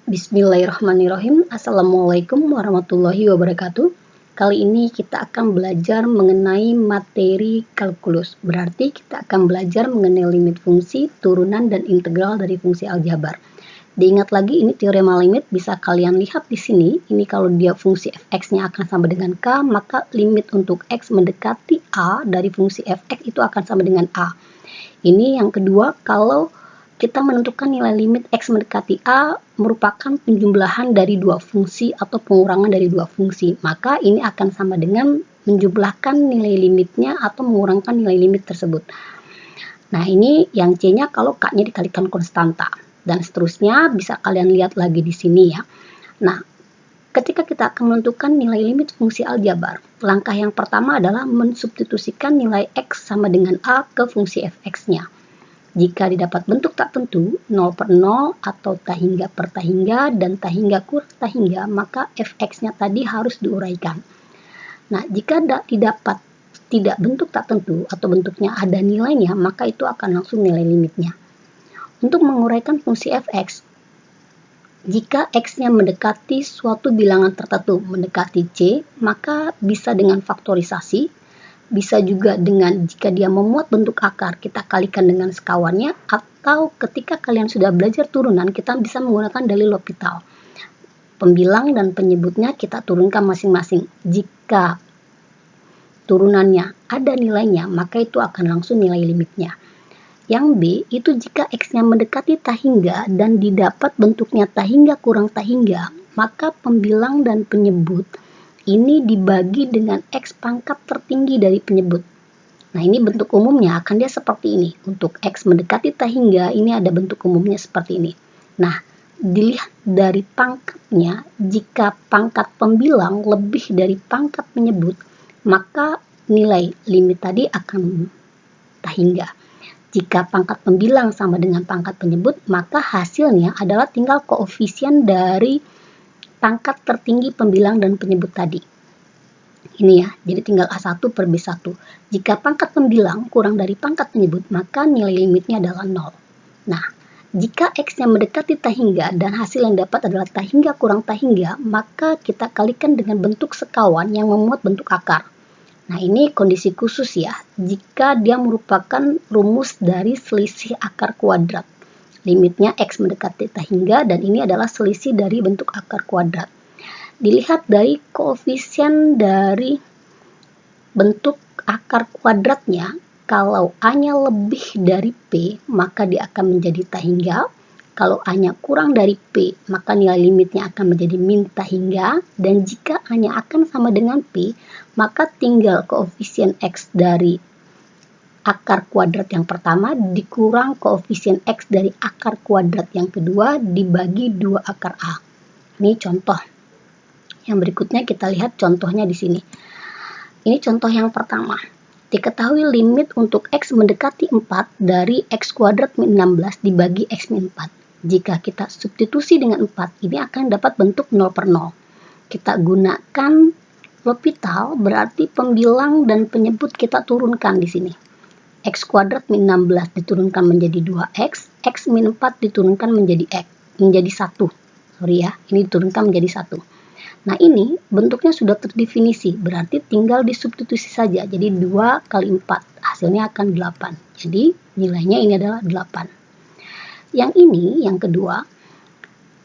Bismillahirrahmanirrahim. Assalamualaikum warahmatullahi wabarakatuh. Kali ini kita akan belajar mengenai materi kalkulus. Berarti kita akan belajar mengenai limit fungsi, turunan, dan integral dari fungsi aljabar. Diingat lagi, ini teorema limit bisa kalian lihat di sini. Ini kalau dia fungsi fx-nya akan sama dengan k, maka limit untuk x mendekati a dari fungsi fx itu akan sama dengan a. Ini yang kedua, kalau kita menentukan nilai limit x mendekati a merupakan penjumlahan dari dua fungsi atau pengurangan dari dua fungsi. Maka ini akan sama dengan menjumlahkan nilai limitnya atau mengurangkan nilai limit tersebut. Nah, ini yang c-nya kalau k-nya dikalikan konstanta. Dan seterusnya bisa kalian lihat lagi di sini ya. Nah, ketika kita akan menentukan nilai limit fungsi aljabar, langkah yang pertama adalah mensubstitusikan nilai x sama dengan a ke fungsi fx-nya. Jika didapat bentuk tak tentu, 0 per 0 atau tahingga per tahingga dan tahingga kurang tahingga, maka fx-nya tadi harus diuraikan. Nah, jika tidak bentuk tak tentu atau bentuknya ada nilainya, maka itu akan langsung nilai limitnya. Untuk menguraikan fungsi fx, jika x-nya mendekati suatu bilangan tertentu, mendekati c, maka bisa dengan faktorisasi. Bisa juga dengan jika dia memuat bentuk akar, kita kalikan dengan sekawannya, atau ketika kalian sudah belajar turunan, kita bisa menggunakan dalil L'Hopital. Pembilang dan penyebutnya kita turunkan masing-masing. Jika turunannya ada nilainya, maka itu akan langsung nilai limitnya. Yang B, itu jika x-nya mendekati tahingga dan didapat bentuknya tahingga kurang tahingga, maka pembilang dan penyebut ini dibagi dengan x pangkat tertinggi dari penyebut. Nah, ini bentuk umumnya akan dia seperti ini. Untuk x mendekati tahingga, ini ada bentuk umumnya seperti ini. Nah, dilihat dari pangkatnya, jika pangkat pembilang lebih dari pangkat penyebut, maka nilai limit tadi akan tahingga. Jika pangkat pembilang sama dengan pangkat penyebut, maka hasilnya adalah tinggal koefisien dari pangkat tertinggi pembilang dan penyebut tadi. Ini ya, jadi tinggal A1 per B1. Jika pangkat pembilang kurang dari pangkat penyebut, maka nilai limitnya adalah 0. Nah, jika x-nya mendekati tahingga dan hasil yang dapat adalah tahingga kurang tahingga, maka kita kalikan dengan bentuk sekawan yang memuat bentuk akar. Nah, ini kondisi khusus ya, jika dia merupakan rumus dari selisih akar kuadrat. Limitnya x mendekati tahingga dan ini adalah selisih dari bentuk akar kuadrat. Dilihat dari koefisien dari bentuk akar kuadratnya, kalau A-nya lebih dari P, maka dia akan menjadi tahingga. Kalau A-nya kurang dari P, maka nilai limitnya akan menjadi min tahingga. Dan jika A-nya akan sama dengan P, maka tinggal koefisien x dari akar kuadrat yang pertama dikurang koefisien x dari akar kuadrat yang kedua dibagi 2 akar A. Ini contoh. Yang berikutnya kita lihat contohnya di sini. Ini contoh yang pertama. Diketahui limit untuk x mendekati 4 dari x kuadrat min 16 dibagi x min 4. Jika kita substitusi dengan 4, ini akan dapat bentuk 0 per 0. Kita gunakan L'Hopital, berarti pembilang dan penyebut kita turunkan di sini. X kuadrat min 16 diturunkan menjadi 2x, x min 4 diturunkan menjadi 1. Ini diturunkan menjadi 1. Nah, ini bentuknya sudah terdefinisi, berarti tinggal disubstitusi saja. Jadi 2 kali 4, hasilnya akan 8. Jadi nilainya ini adalah 8. Yang ini, yang kedua,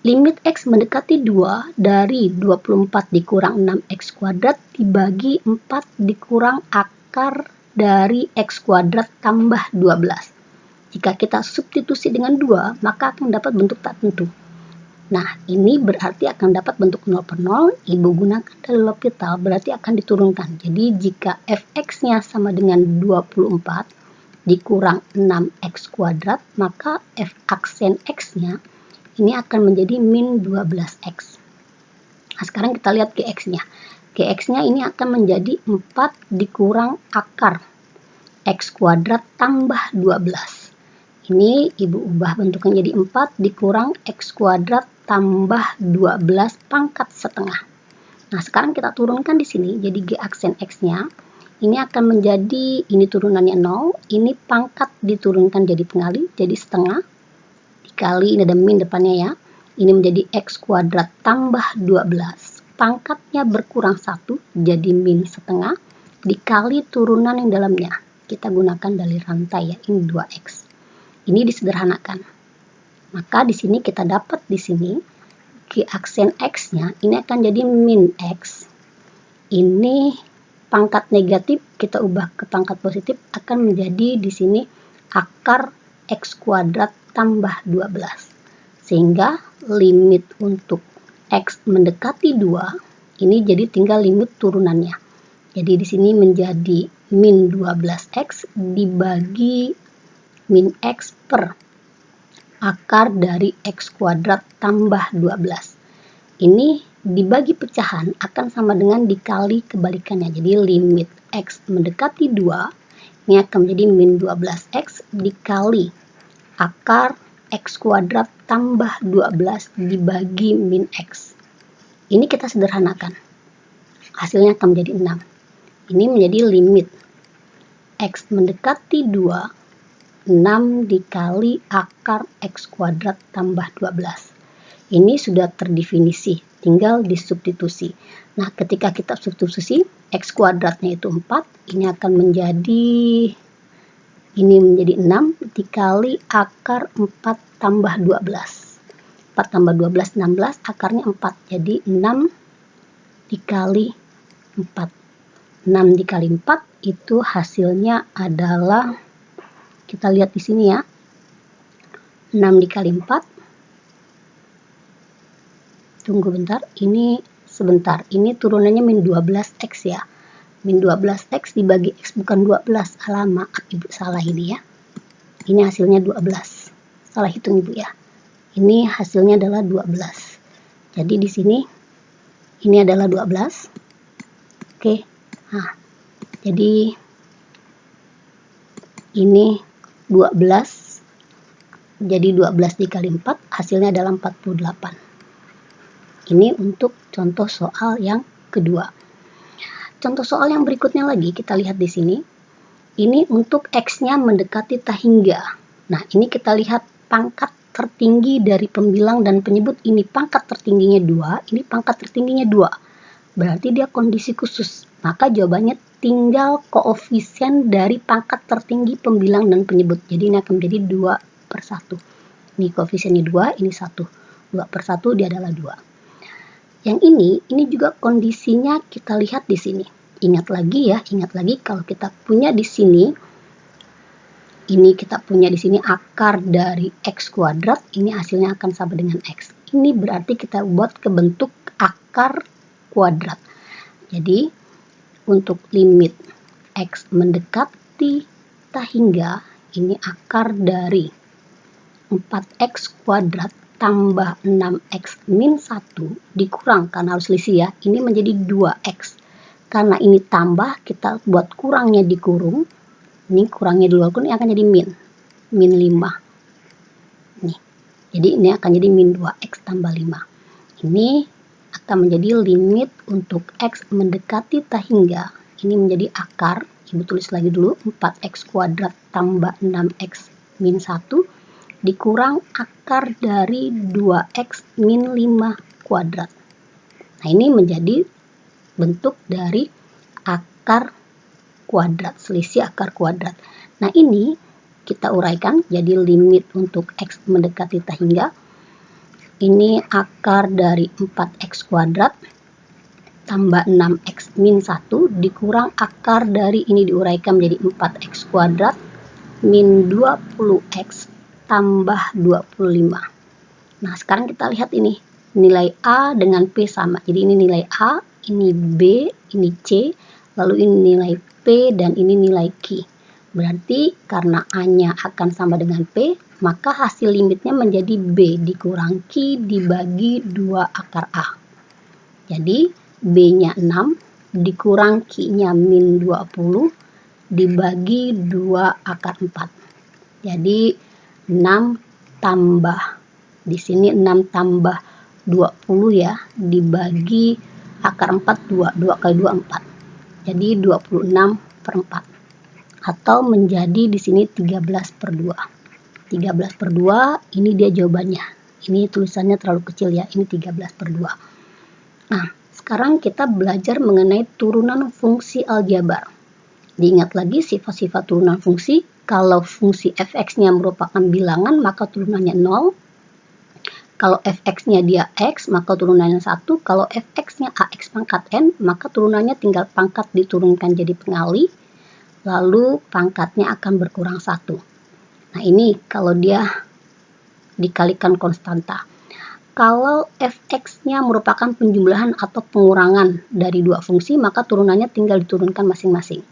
limit x mendekati 2 dari 24 dikurang 6x kuadrat dibagi 4 dikurang akar dari x kuadrat tambah 12. Jika kita substitusi dengan 2, maka akan dapat bentuk tak tentu. Nah, ini berarti akan dapat bentuk 0 per 0. Ibu gunakan dalil L'Hopital, berarti akan diturunkan. Jadi, jika fx-nya sama dengan 24 dikurang 6x kuadrat, maka f aksen x-nya ini akan menjadi min 12x. Nah, sekarang kita lihat gx-nya. Gx-nya ini akan menjadi 4 dikurang akar x kuadrat tambah 12. Ini ibu ubah bentuknya jadi 4 dikurang x kuadrat tambah 12 pangkat setengah. Nah, sekarang kita turunkan di sini, jadi g aksen x-nya ini akan menjadi, ini turunannya 0, ini pangkat diturunkan jadi pengali, jadi setengah, dikali, ini ada min depannya ya, Ini menjadi X kuadrat tambah 12. Pangkatnya berkurang 1, jadi min setengah, dikali turunan yang dalamnya. Kita gunakan dalih rantai ya, ini 2X. Ini disederhanakan. Maka di sini kita dapat di sini, Q aksen X-nya ini akan jadi min X. Ini pangkat negatif kita ubah ke pangkat positif, akan menjadi di sini akar X kuadrat tambah 12. Sehingga limit untuk X mendekati 2, ini jadi tinggal limit turunannya. Jadi di sini menjadi min 12X dibagi min X per akar dari X kuadrat tambah 12. Ini dibagi pecahan akan sama dengan dikali kebalikannya. Jadi limit X mendekati 2, ini akan menjadi min 12X dikali akar X kuadrat tambah 12 dibagi min X. Ini kita sederhanakan. Hasilnya akan menjadi 6. Ini menjadi limit X mendekati 2, 6 dikali akar X kuadrat tambah 12. Ini sudah terdefinisi, tinggal disubstitusi. Nah, ketika kita substitusi, X kuadratnya itu 4, ini akan menjadi, ini menjadi 6 dikali akar 4 tambah 12. 4 tambah 12, 16, akarnya 4. Jadi 6 dikali 4. 6 dikali 4 itu hasilnya adalah, kita lihat di sini ya, 6 dikali 4, tunggu bentar, ini sebentar, ini turunannya min 12X ya, min 12X dibagi X bukan 12, alamak, ibu salah ini ya, ini hasilnya 12, salah hitung ibu ya, ini hasilnya adalah 12, jadi di sini ini adalah 12, oke, nah, jadi ini 12, jadi 12 dikali 4, hasilnya adalah 48. Ini untuk contoh soal yang kedua. Contoh soal yang berikutnya lagi, kita lihat di sini. Ini untuk X-nya mendekati tak hingga. Nah, ini kita lihat pangkat tertinggi dari pembilang dan penyebut. Ini pangkat tertingginya 2, ini pangkat tertingginya 2. Berarti dia kondisi khusus. Maka jawabannya tinggal koefisien dari pangkat tertinggi pembilang dan penyebut. Jadi ini akan menjadi 2/1. Ini koefisiennya 2, ini 1. 2/1 dia adalah 2. Yang ini juga kondisinya kita lihat di sini. Ingat lagi ya, ingat lagi kalau kita punya di sini, ini kita punya di sini akar dari X kuadrat, ini hasilnya akan sama dengan X. Ini berarti kita buat ke bentuk akar kuadrat. Jadi, untuk limit X mendekati tak hingga, ini akar dari 4X kuadrat tambah 6X min 1 dikurang, karena harus selisih ya, ini menjadi 2X. Karena ini tambah, kita buat kurangnya dikurung, ini kurangnya di luar kurung, ini akan jadi min 5. Nih, jadi ini akan jadi min 2X tambah 5. Ini akan menjadi limit untuk X mendekati tak hingga, ini menjadi akar, ibu tulis lagi dulu, 4X kuadrat tambah 6X min 1 dikurang akar dari 2X min 5 kuadrat. Nah, ini menjadi bentuk dari akar kuadrat, selisih akar kuadrat. Nah, ini kita uraikan jadi limit untuk X mendekati tak hingga. Ini akar dari 4X kuadrat tambah 6X min 1 dikurang akar dari ini diuraikan menjadi 4X kuadrat min 20X tambah 25. Nah, sekarang kita lihat ini. Nilai A dengan P sama. Jadi ini nilai A, ini B, ini C, lalu ini nilai P, dan ini nilai Q. Berarti karena A-nya akan sama dengan P, maka hasil limitnya menjadi B dikurang Q dibagi 2 akar A. Jadi B-nya 6 dikurang Q-nya min 20 dibagi 2 akar 4. Jadi 6 tambah, di sini 6 tambah 20 ya, dibagi akar 4 2, 2 kali 2 4. Jadi 26/4. Atau menjadi di sini 13/2. 13/2 ini dia jawabannya. Ini tulisannya terlalu kecil ya, ini 13/2. Nah, sekarang kita belajar mengenai turunan fungsi aljabar. Diingat lagi sifat-sifat turunan fungsi. Kalau fungsi fx-nya merupakan bilangan, maka turunannya 0. Kalau fx-nya dia x, maka turunannya 1. Kalau fx-nya ax pangkat n, maka turunannya tinggal pangkat diturunkan jadi pengali, lalu pangkatnya akan berkurang 1. Nah, ini kalau dia dikalikan konstanta. Kalau fx-nya merupakan penjumlahan atau pengurangan dari dua fungsi, maka turunannya tinggal diturunkan masing-masing.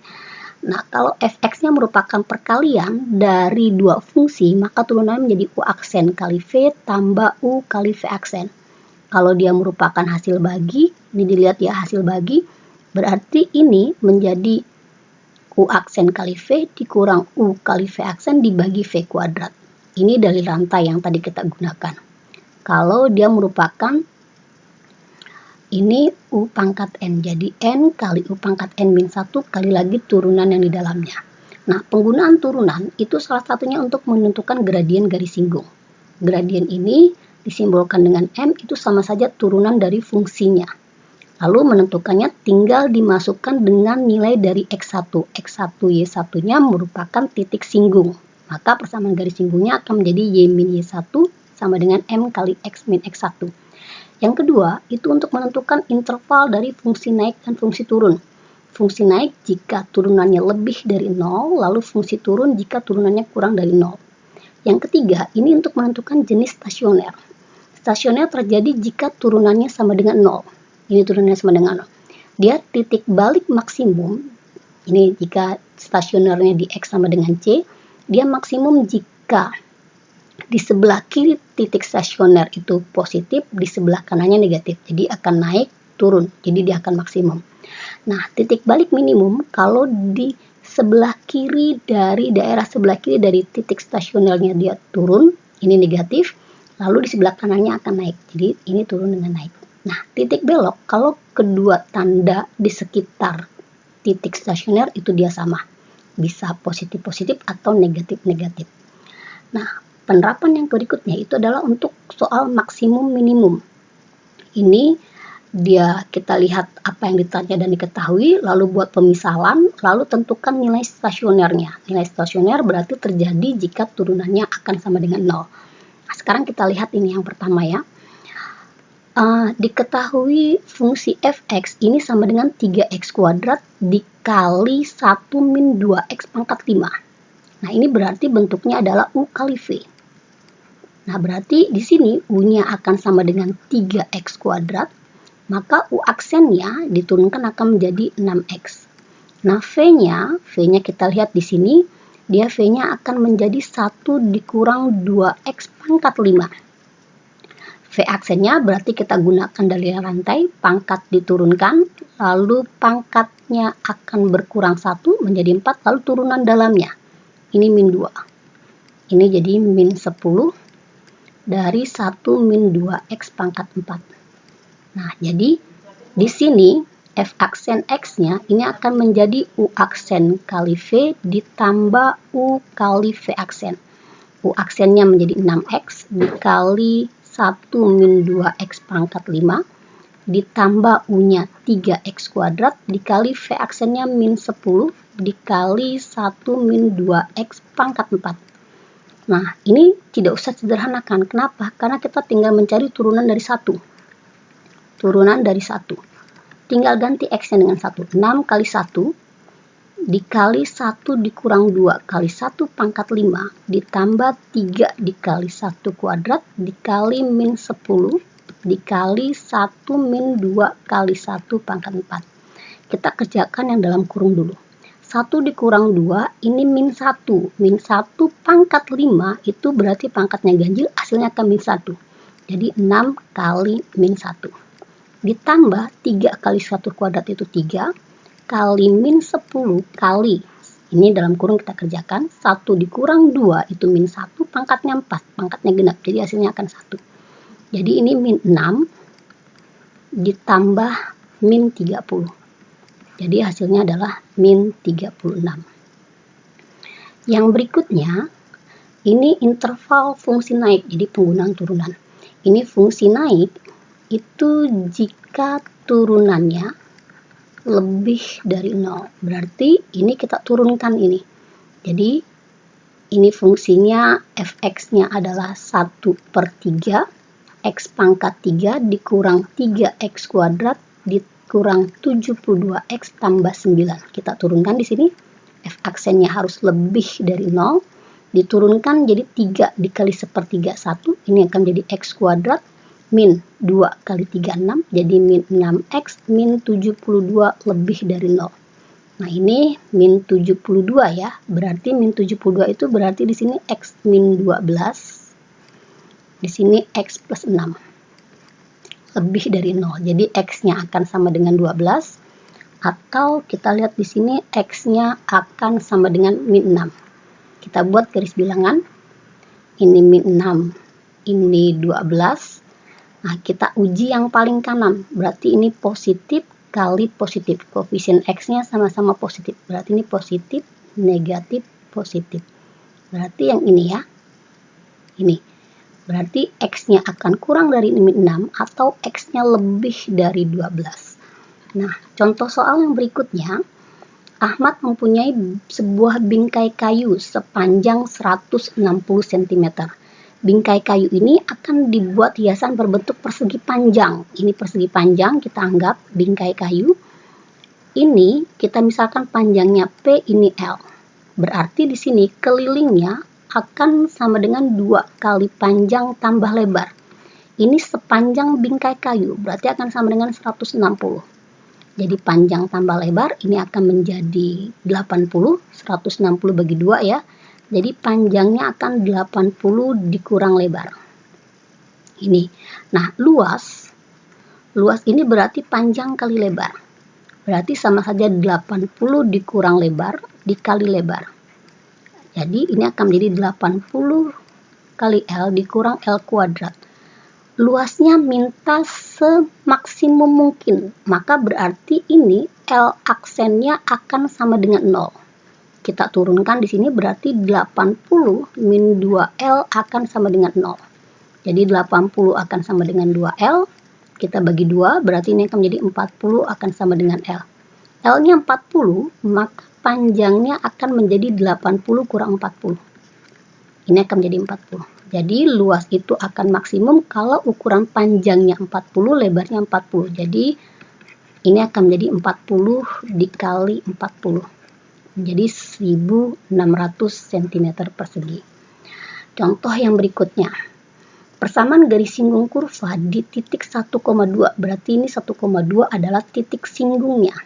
Nah, kalau fx-nya merupakan perkalian dari dua fungsi, maka turunannya menjadi u aksen kali v tambah u kali v aksen. Kalau dia merupakan hasil bagi, ini dilihat ya hasil bagi, berarti ini menjadi u aksen kali v dikurang u kali v aksen dibagi v kuadrat. Ini dari rantai yang tadi kita gunakan. Kalau dia merupakan ini u pangkat n, jadi n kali u pangkat n min 1 kali lagi turunan yang di dalamnya. Nah, penggunaan turunan itu salah satunya untuk menentukan gradien garis singgung. Gradien ini disimbolkan dengan m, itu sama saja turunan dari fungsinya. Lalu menentukannya tinggal dimasukkan dengan nilai dari x1. x1 y1-nya merupakan titik singgung. Maka persamaan garis singgungnya akan menjadi y min y1 sama dengan m kali x min x1. Yang kedua, itu untuk menentukan interval dari fungsi naik dan fungsi turun. Fungsi naik jika turunannya lebih dari 0, lalu fungsi turun jika turunannya kurang dari 0. Yang ketiga, ini untuk menentukan jenis stasioner. Stasioner terjadi jika turunannya sama dengan 0. Ini turunannya sama dengan 0. Dia titik balik maksimum, ini jika stasionernya di x sama dengan c, dia maksimum jika di sebelah kiri titik stasioner itu positif, di sebelah kanannya negatif. Jadi akan naik, turun. Jadi dia akan maksimum. Nah, titik balik minimum kalau di sebelah kiri dari daerah sebelah kiri dari titik stasionernya dia turun, ini negatif. Lalu di sebelah kanannya akan naik. Jadi ini turun dengan naik. Nah, titik belok kalau kedua tanda di sekitar titik stasioner itu dia sama. Bisa positif-positif atau negatif-negatif. Nah, penerapan yang berikutnya itu adalah untuk soal maksimum minimum. Ini dia kita lihat apa yang ditanya dan diketahui, lalu buat pemisalan, lalu tentukan nilai stasionernya. Nilai stasioner berarti terjadi jika turunannya akan sama dengan 0. Nah, sekarang kita lihat ini yang pertama ya. Diketahui fungsi fx ini sama dengan 3x kuadrat dikali 1 min 2x pangkat 5. Nah, ini berarti bentuknya adalah u kali v. Nah, berarti di sini u-nya akan sama dengan 3x kuadrat, maka u aksennya diturunkan akan menjadi 6x. Nah, v-nya kita lihat di sini, dia v-nya akan menjadi 1 dikurang 2x pangkat 5. V aksennya berarti kita gunakan dari rantai, pangkat diturunkan, lalu pangkatnya akan berkurang 1 menjadi 4, lalu turunan dalamnya. Ini min 2. Ini jadi min 10 dari 1 min 2x pangkat 4. Nah, jadi di sini f aksen x-nya ini akan menjadi u aksen kali v ditambah u kali v aksen. U aksennya menjadi 6x dikali 1 min 2x pangkat 5 ditambah u-nya 3x kuadrat dikali v aksennya min 10 dikali 1 min 2x pangkat 4. Nah, ini tidak usah sederhanakan. Kenapa? Karena kita tinggal mencari turunan dari 1. Turunan dari 1. Tinggal ganti x-nya dengan 1. 6 kali 1 dikali 1 dikurang 2 kali 1 pangkat 5 ditambah 3 dikali 1 kuadrat dikali min 10 dikali 1 min 2 kali 1 pangkat 4. Kita kerjakan yang dalam kurung dulu. 1 dikurang 2 ini min 1. Min 1 pangkat 5 itu berarti pangkatnya ganjil, hasilnya akan min 1. Jadi 6 kali min 1. Ditambah 3 kali 1 kuadrat itu 3. Kali min 10 kali, ini dalam kurung kita kerjakan, 1 dikurang 2 itu min 1, pangkatnya 4, pangkatnya genap, jadi hasilnya akan 1. Jadi ini min 6 ditambah min 30. Jadi hasilnya adalah min 36. Yang berikutnya, ini interval fungsi naik, jadi penggunaan turunan. Ini fungsi naik itu jika turunannya lebih dari 0. Berarti ini kita turunkan ini. Jadi ini fungsinya fx-nya adalah 1/3 x pangkat 3 dikurang 3x kuadrat dikurang 72x tambah 9. Kita turunkan di sini. F aksennya harus lebih dari 0. Diturunkan jadi 3 dikali 1/3 1. Ini akan menjadi x kuadrat min 2 kali 3 6. Jadi min 6x min 72 lebih dari 0. Nah ini min 72 ya. Berarti min 72 itu berarti di sini x min 12. Di sini x plus 6. Lebih dari 0. Jadi x-nya akan sama dengan 12. Atau kita lihat di sini x-nya akan sama dengan min 6. Kita buat garis bilangan. Ini min 6, ini 12. Nah, kita uji yang paling kanan. Berarti ini positif kali positif. Koefisien x-nya sama-sama positif. Berarti ini positif, negatif, positif. Berarti yang ini ya. Ini. Berarti x-nya akan kurang dari min 6 atau x-nya lebih dari 12. Nah, contoh soal yang berikutnya, Ahmad mempunyai sebuah bingkai kayu sepanjang 160 cm. Bingkai kayu ini akan dibuat hiasan berbentuk persegi panjang. Ini persegi panjang, kita anggap bingkai kayu. Ini kita misalkan panjangnya P, ini L. Berarti di sini kelilingnya akan sama dengan 2 kali panjang tambah lebar. Ini sepanjang bingkai kayu, berarti akan sama dengan 160. Jadi panjang tambah lebar ini akan menjadi 80, 160 bagi 2 ya. Jadi panjangnya akan 80 dikurang lebar. Ini. Nah, luas ini berarti panjang kali lebar. Berarti sama saja 80 dikurang lebar dikali lebar. Jadi ini akan menjadi 80 kali L dikurang L kuadrat. Luasnya minta semaksimum mungkin, maka berarti ini L aksennya akan sama dengan 0. Kita turunkan di sini berarti 80 min 2L akan sama dengan 0. Jadi 80 akan sama dengan 2L, kita bagi 2, berarti ini akan menjadi 40 akan sama dengan L. L-nya 40, maka panjangnya akan menjadi 80 kurang 40. Ini akan menjadi 40. Jadi luas itu akan maksimum kalau ukuran panjangnya 40, lebarnya 40. Jadi ini akan menjadi 40 dikali 40. Menjadi 1600 cm persegi. Contoh yang berikutnya. Persamaan garis singgung kurva di titik 1,2. Berarti ini 1,2 adalah titik singgungnya.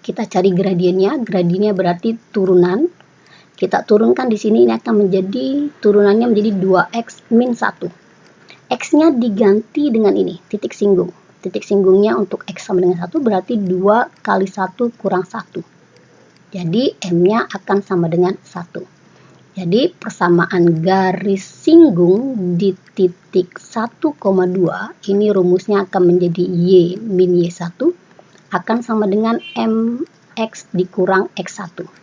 Kita cari gradiennya. Gradiennya berarti turunan. Kita turunkan di sini, ini akan menjadi turunannya menjadi 2x min 1. X-nya diganti dengan ini, titik singgung. Titik singgungnya untuk x sama dengan 1 berarti 2 kali 1 kurang 1. Jadi M-nya akan sama dengan 1. Jadi persamaan garis singgung di titik 1,2, ini rumusnya akan menjadi Y min Y1 akan sama dengan MX dikurang X1.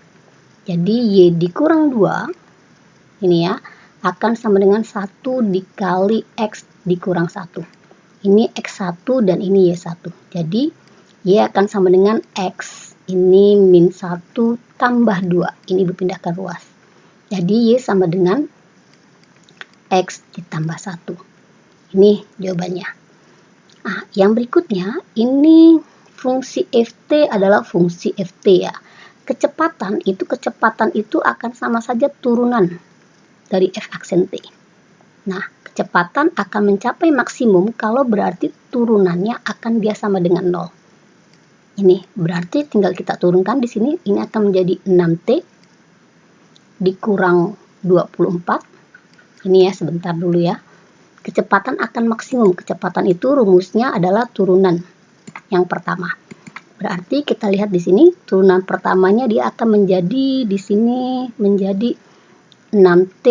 Jadi Y dikurang 2, ini ya, akan sama dengan 1 dikali X dikurang 1. Ini X1 dan ini Y1. Jadi Y akan sama dengan X, ini min 1 tambah 2. Ini berpindahkan ruas. Jadi Y sama dengan X ditambah 1. Ini jawabannya. Nah, yang berikutnya, ini fungsi FT adalah fungsi FT ya. Kecepatan itu akan sama saja turunan dari F aksen T. Nah, kecepatan akan mencapai maksimum kalau berarti turunannya akan dia sama dengan 0. Ini berarti tinggal kita turunkan di sini, ini akan menjadi 6T dikurang 24. Ini ya, sebentar dulu ya. Kecepatan akan maksimum. Kecepatan itu rumusnya adalah turunan yang pertama. Berarti kita lihat di sini turunan pertamanya dia akan menjadi di sini menjadi 6T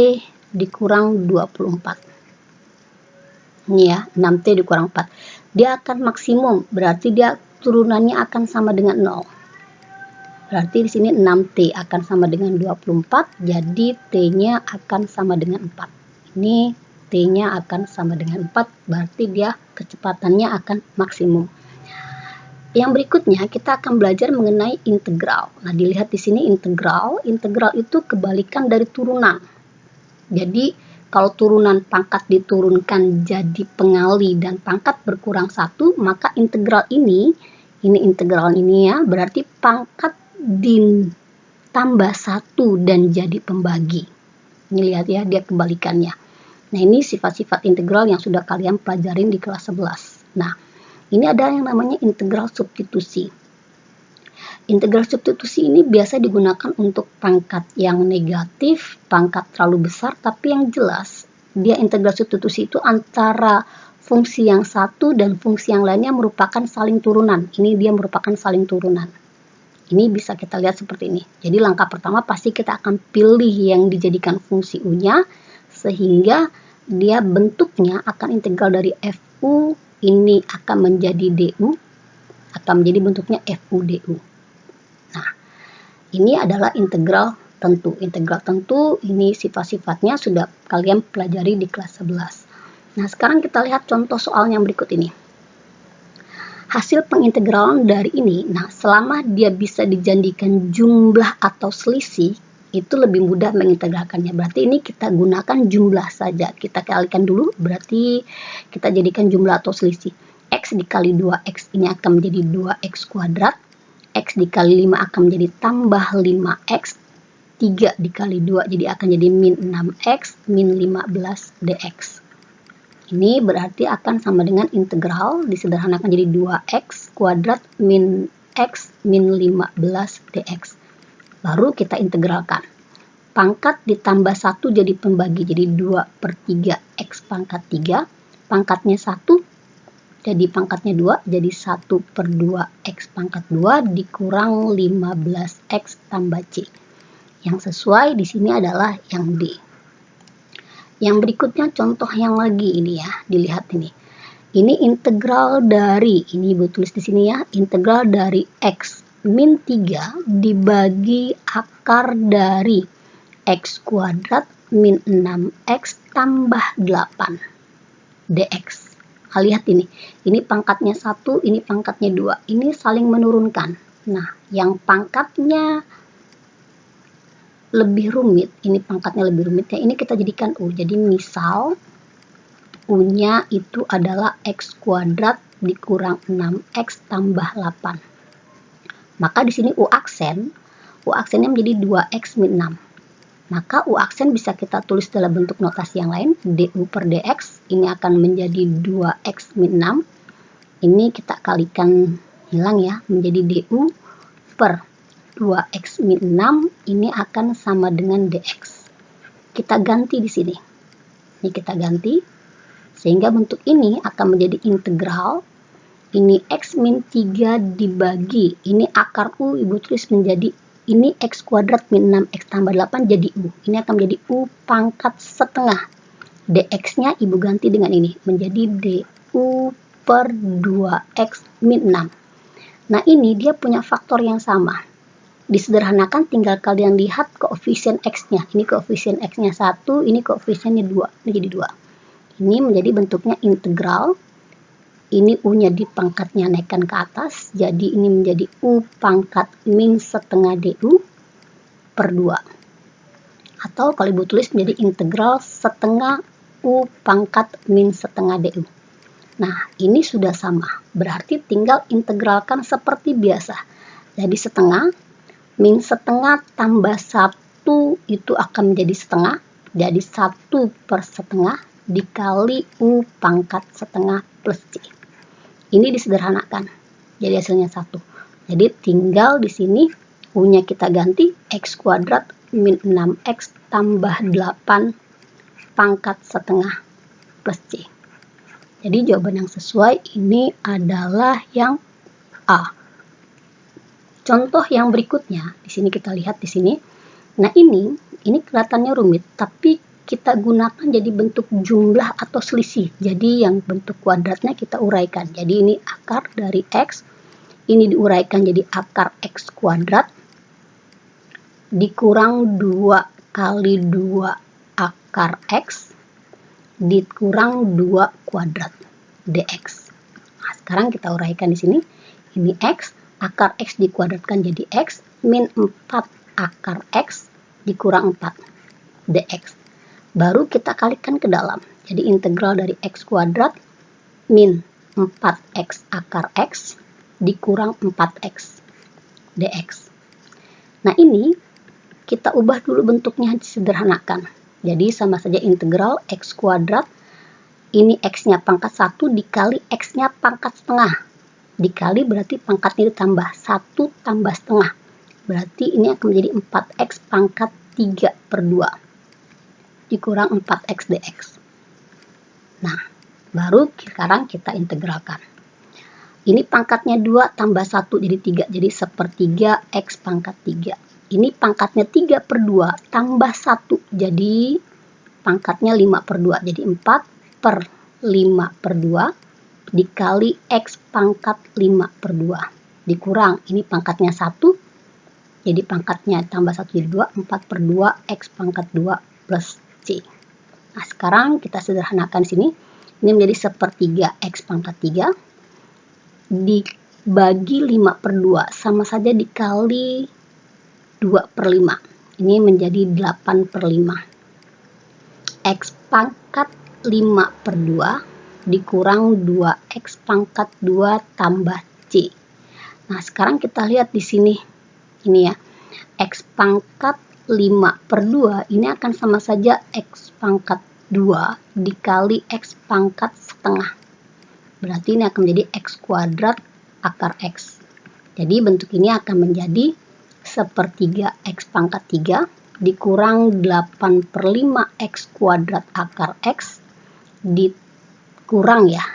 dikurang 24. Ini ya, 6T dikurang 4. Dia akan maksimum, berarti dia turunannya akan sama dengan 0. Berarti di sini 6T akan sama dengan 24, jadi T-nya akan sama dengan 4. Ini T-nya akan sama dengan 4, berarti dia kecepatannya akan maksimum. Yang berikutnya kita akan belajar mengenai integral. Nah, dilihat di sini integral. Integral itu kebalikan dari turunan. Jadi, kalau turunan pangkat diturunkan jadi pengali dan pangkat berkurang 1, maka integral ini integral ini ya, berarti pangkat ditambah 1 dan jadi pembagi. Ini lihat ya, dia kebalikannya. Nah, ini sifat-sifat integral yang sudah kalian pelajarin di kelas 11. Nah, ini ada yang namanya integral substitusi. Integral substitusi ini biasa digunakan untuk pangkat yang negatif, pangkat terlalu besar, tapi yang jelas dia integral substitusi itu antara fungsi yang satu dan fungsi yang lainnya merupakan saling turunan. Ini dia merupakan saling turunan. Ini bisa kita lihat seperti ini. Jadi langkah pertama pasti kita akan pilih yang dijadikan fungsi U-nya, sehingga dia bentuknya akan integral dari FU, ini akan menjadi DU, akan menjadi bentuknya FU DU. Nah, ini adalah integral tentu. Integral tentu ini sifat-sifatnya sudah kalian pelajari di kelas 11. Nah, sekarang kita lihat contoh soal yang berikut ini. Hasil pengintegralan dari ini, nah selama dia bisa dijadikan jumlah atau selisih, itu lebih mudah mengintegralkannya. Berarti ini kita gunakan jumlah saja. Kita kalikan dulu, berarti kita jadikan jumlah atau selisih. X dikali 2X ini akan menjadi 2X kuadrat. X dikali 5 akan menjadi tambah 5X. 3 dikali 2 jadi akan jadi min 6X min 15 dx. Ini berarti akan sama dengan integral disederhanakan jadi 2X kuadrat min X min 15 dx. Baru kita integralkan. Pangkat ditambah 1 jadi pembagi, jadi 2/3 X pangkat 3. Pangkatnya 1, jadi pangkatnya 2, jadi 1/2 X pangkat 2 dikurang 15X tambah C. Yang sesuai di sini adalah yang D. Yang berikutnya contoh yang lagi ini ya, dilihat ini. Ini integral dari, ini ibu tulis di sini ya, integral dari X min 3 dibagi akar dari X kuadrat min 6X tambah 8 dx. Nah, lihat ini pangkatnya 1, ini pangkatnya 2, ini saling menurunkan. Nah, yang pangkatnya lebih rumit, ini pangkatnya lebih rumit ya, ini kita jadikan U. Jadi misal U-nya itu adalah X kuadrat dikurang 6X tambah 8. Maka di sini U aksennya menjadi 2X min 6. Maka U aksen bisa kita tulis dalam bentuk notasi yang lain, DU per DX, ini akan menjadi 2X min 6. Ini kita kalikan hilang ya, menjadi DU per 2X min 6, ini akan sama dengan DX. Kita ganti di sini. Ini kita ganti, sehingga bentuk ini akan menjadi integral. Ini X min 3 dibagi, ini akar U ibu tulis menjadi, ini X kuadrat min 6X tambah 8 jadi U. Ini akan menjadi U pangkat setengah. DX-nya ibu ganti dengan ini, menjadi DU per 2X min 6. Nah, ini dia punya faktor yang sama. Disederhanakan tinggal kalian lihat koefisien X-nya. Ini koefisien X-nya 1, ini koefisiennya 2. Ini jadi 2. Ini menjadi bentuknya integral. Ini U-nya di pangkatnya naikkan ke atas. Jadi ini menjadi U pangkat min setengah DU per 2. Atau kalau ibu tulis menjadi integral setengah U pangkat min setengah DU. Nah, ini sudah sama. Berarti tinggal integralkan seperti biasa. Jadi setengah min setengah tambah 1 itu akan menjadi setengah. Jadi 1 per setengah dikali U pangkat setengah plus C. Ini disederhanakan. Jadi hasilnya 1. Jadi tinggal di sini U-nya kita ganti X kuadrat min 6X tambah 8 pangkat setengah plus C. Jadi jawaban yang sesuai ini adalah yang A. Contoh yang berikutnya, di sini kita lihat di sini. Nah, ini kelihatannya rumit, tapi kita gunakan jadi bentuk jumlah atau selisih. Jadi yang bentuk kuadratnya kita uraikan. Jadi ini akar dari X, ini diuraikan jadi akar X kuadrat dikurang 2 kali 2 akar X. dikurang 2 kuadrat dx. Nah, sekarang kita uraikan di sini. Ini x, akar x dikuadratkan jadi x, min 4 akar x dikurang 4 dx. Baru kita kalikan ke dalam. Jadi integral dari x kuadrat min 4x akar x dikurang 4x dx. Nah, ini kita ubah dulu bentuknya, disederhanakan. Jadi sama saja integral x kuadrat, ini x-nya pangkat 1 dikali x-nya pangkat setengah. Dikali berarti pangkatnya ditambah 1 tambah setengah. Berarti ini akan menjadi 4x pangkat 3/2 dikurang 4x dx. Nah, baru sekarang kita integralkan. Ini pangkatnya 2 tambah 1 jadi 3. Jadi 1/3 x pangkat 3. Ini pangkatnya 3/2 tambah 1. Jadi pangkatnya 5/2. Jadi 4/5/2 dikali x pangkat 5/2 dikurang, ini pangkatnya 1, jadi pangkatnya tambah 1 jadi 2, 4/2 x pangkat 2 plus c. Nah, sekarang kita sederhanakan sini. Ini menjadi 1/3 x pangkat 3 dibagi 5/2, sama saja dikali 2/5. Ini menjadi 8/5. X pangkat 5/2 dikurang 2x pangkat 2 tambah c. Nah, sekarang kita lihat di sini. Ini ya. X pangkat 5/2 ini akan sama saja x pangkat 2 dikali x pangkat setengah. Berarti ini akan menjadi x kuadrat akar x. Jadi bentuk ini akan menjadi 1/3 x pangkat 3 dikurang 8/5 x kuadrat akar x dikurang ini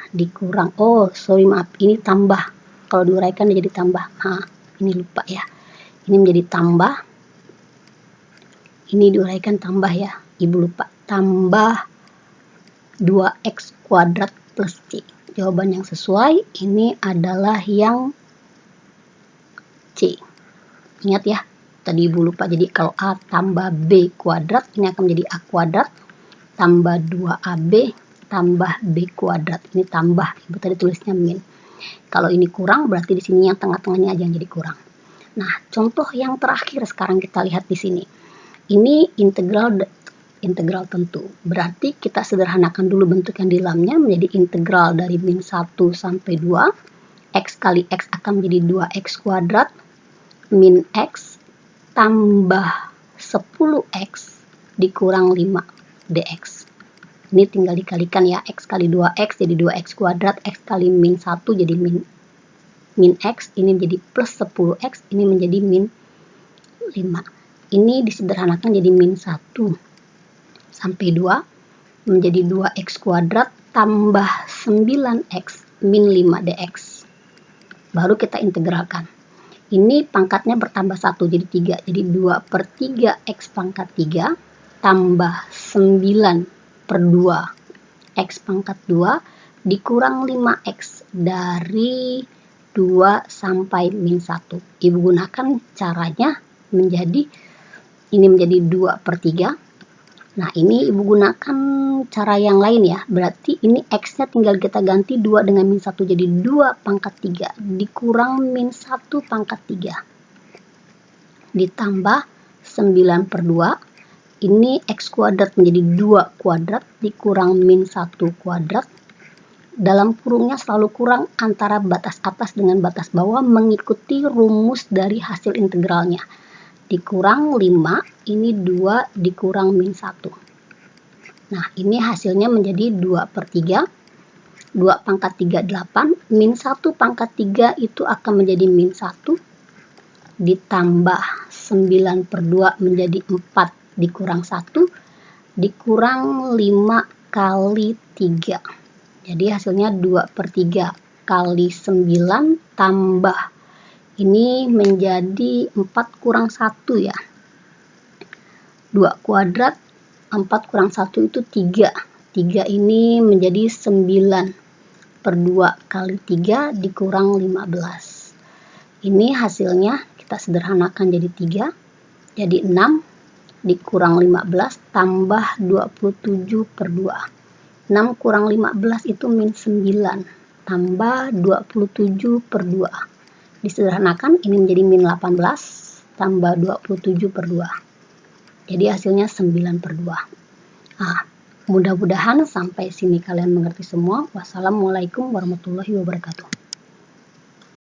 tambah. Kalau diuraikan jadi tambah. Nah, ini lupa ya. Ini menjadi tambah. Ini diuraikan tambah ya. Ibu lupa. Tambah 2x kuadrat plus c. Jawaban yang sesuai ini adalah yang c. Ingat ya. Tadi ibu lupa. Jadi kalau a tambah b kuadrat, ini akan menjadi a kuadrat tambah 2ab tambah b kuadrat. Ini tambah, ibu tadi tulisnya min. Kalau ini kurang, berarti di sini yang tengah-tengahnya aja yang jadi kurang. Nah, contoh yang terakhir sekarang kita lihat di sini. Ini integral tentu. Berarti kita sederhanakan dulu bentuk yang di dalamnya menjadi integral dari min 1 sampai 2. X kali x akan menjadi 2x kuadrat min x tambah 10x dikurang 5 dx. Ini tinggal dikalikan ya, x kali 2x jadi 2x kuadrat, x kali min 1 jadi min x, ini menjadi plus 10x, ini menjadi min 5. Ini disederhanakan jadi min 1 sampai 2 menjadi 2x kuadrat tambah 9x min 5 dx. Baru kita integralkan. Ini pangkatnya bertambah 1 jadi 3, jadi 2/3 x pangkat 3 tambah 9/2 x pangkat 2 dikurang 5x dari 2 sampai min 1. Ibu gunakan caranya menjadi ini menjadi 2/3. Nah, ini ibu gunakan cara yang lain ya. Berarti ini x-nya tinggal kita ganti 2 dengan min 1 jadi 2 pangkat 3 dikurang min 1 pangkat 3 ditambah 9/2. Ini x kuadrat menjadi 2 kuadrat dikurang min 1 kuadrat. Dalam kurungnya selalu kurang antara batas atas dengan batas bawah mengikuti rumus dari hasil integralnya. Dikurang 5, ini 2 dikurang min 1. Nah, ini hasilnya menjadi 2/3. 2 pangkat 3, 8. Min 1 pangkat 3 itu akan menjadi min 1. Ditambah 9/2 menjadi 4. Dikurang 1 dikurang 5 kali 3. Jadi hasilnya 2/3 kali 9 tambah ini menjadi 4 kurang 1 ya. 2 kuadrat 4 kurang 1 itu 3. 3 ini menjadi 9/2 kali 3 dikurang 15. Ini hasilnya kita sederhanakan jadi 3. Jadi 6 dikurang 15 tambah 27/2. 6 kurang 15 itu min 9, tambah 27 per 2. Disederhanakan, ini menjadi min 18, tambah 27 per 2. Jadi hasilnya 9 per 2. Mudah-mudahan sampai sini kalian mengerti semua. Wassalamualaikum warahmatullahi wabarakatuh.